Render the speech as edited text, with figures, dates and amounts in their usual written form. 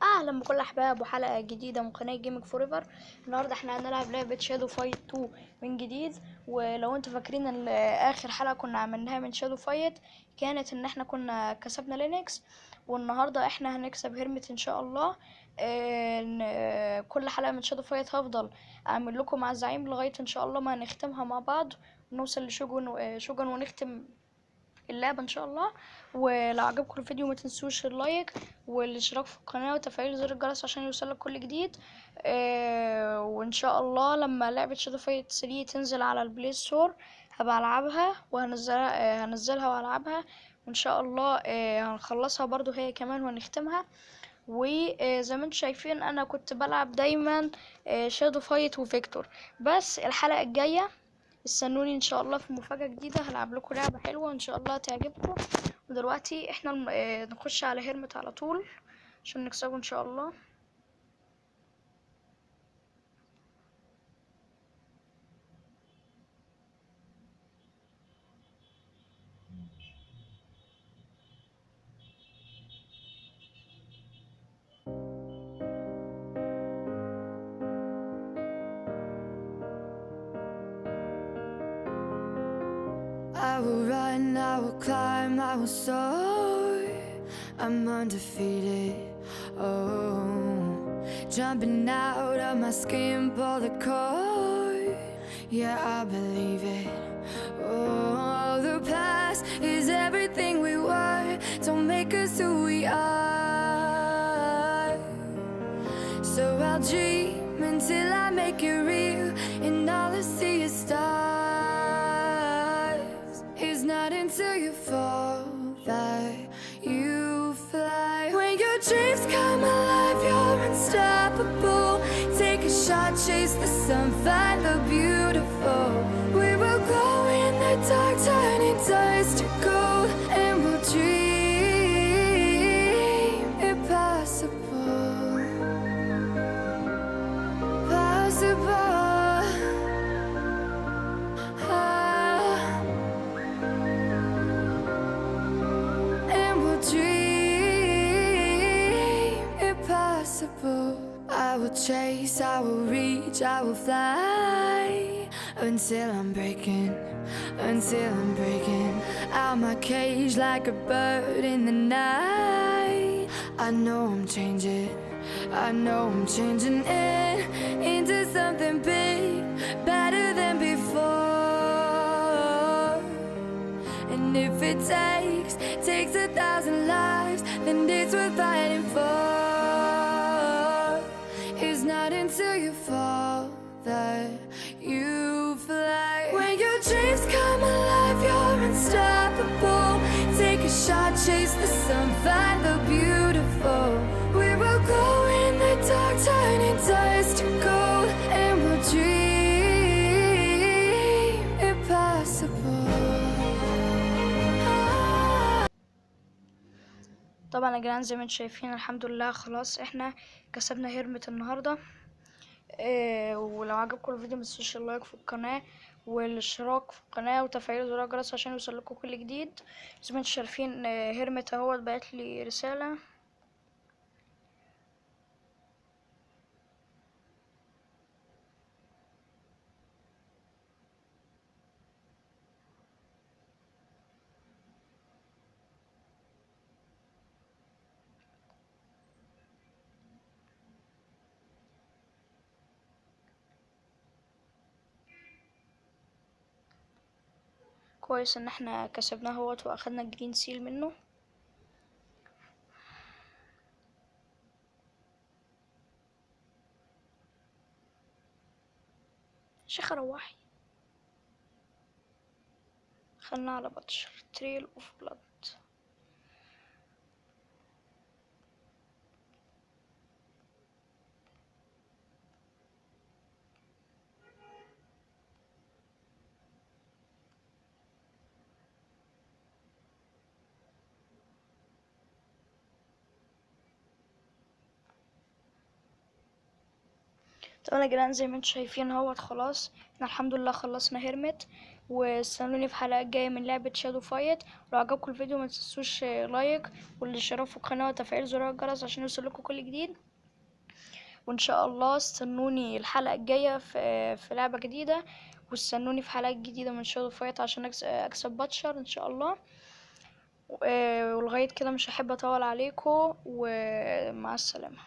اهلا بكل احباب وحلقه جديده من قناه جيمنج فوريفر. النهارده احنا هنلعب لعبه شادو فايت 2 من جديد. ولو انتوا فاكرين ان اخر حلقه كنا عملناها من شادو فايت كانت ان احنا كنا كسبنا لينكس، والنهارده احنا هنكسب هيرمت ان شاء الله. كل حلقه من شادو فايت هفضل اعمل لكم مع الزعيم لغايه ان شاء الله ما نختمها مع بعض ونوصل لشوجن ونختم اللعبة ان شاء الله. ولو عجبكم الفيديو ما تنسوش اللايك والاشتراك في القناة وتفعيل زر الجرس عشان يوصلك كل جديد. وان شاء الله لما لعبة شادو فايت 3 تنزل على البلاي ستور هبقى العبها وهنزلها، هنزلها والعبها، وان شاء الله هنخلصها برضو هي كمان ونختمها. وزي ما انتم شايفين انا كنت بلعب دايما شادو فايت وفيكتور، بس الحلقة الجاية استنوني ان شاء الله في مفاجأة جديدة، هلعب لكم لعبة حلوة ان شاء الله تعجبكم. ودلوقتي احنا نخش على هيرمت على طول عشان نكسبه ان شاء الله. I will run, I will climb, I will soar. I'm undefeated. Oh, jumping out of my skin, pull the cord. Yeah, I believe it. Oh, the past is everything we were. Don't make us who we are. So I'll dream until I make it real, and all I see is stars. It's not until you fall that you fly. When your dreams come alive, you're unstoppable. Take a shot, chase the sun, find the beautiful. We will glow in the dark, turning dust to gold, and we'll dream impossible. Possible. And we'll dream impossible. I will chase, I will reach, I will fly until I'm breaking out my cage like a bird in the night. I know I'm changing into something big, better than before. And if it takes 1,000 lives, then it's worth fighting for. It's not until you fall that you fly. When your dreams come alive, you're unstoppable. Take a shot, chase the sun, find the beautiful. We will go in the dark, turning dust to gold, and we'll dream impossible. طبعا يا جدعان زي ما انتم شايفين الحمد لله خلاص احنا كسبنا هيرمت النهارده. ولو عجبكم الفيديو متنسوش اللايك في القناة والاشتراك في القناة وتفعيل زر الجرس عشان يوصلكوا كل جديد. زي ما انتم شايفين هيرمت اهوت بعتلي رسالة. كويس ان احنا كسبناه اهوت واخدنا الجرين سيل منه. شيخة روحي، خلنا على بطشر تريل اوف بلاد. طبعا يا جدعان زي ما انتم شايفين اهوت خلاص احنا الحمد لله خلصنا هيرمت. واستنوني في حلقات جاية من لعبة شادو فايت. لو عجبكم الفيديو ما تنسوش لايك والاشتراك في القناة وتفعيل زرار الجرس عشان يوصلكوا كل جديد. وان شاء الله استنوني الحلقة الجاية في لعبة جديدة، واستنوني في حلقات جديدة من شادو فايت عشان اكسب باتشر ان شاء الله. ولغاية كده مش هحب اطول عليكم، ومع السلامة.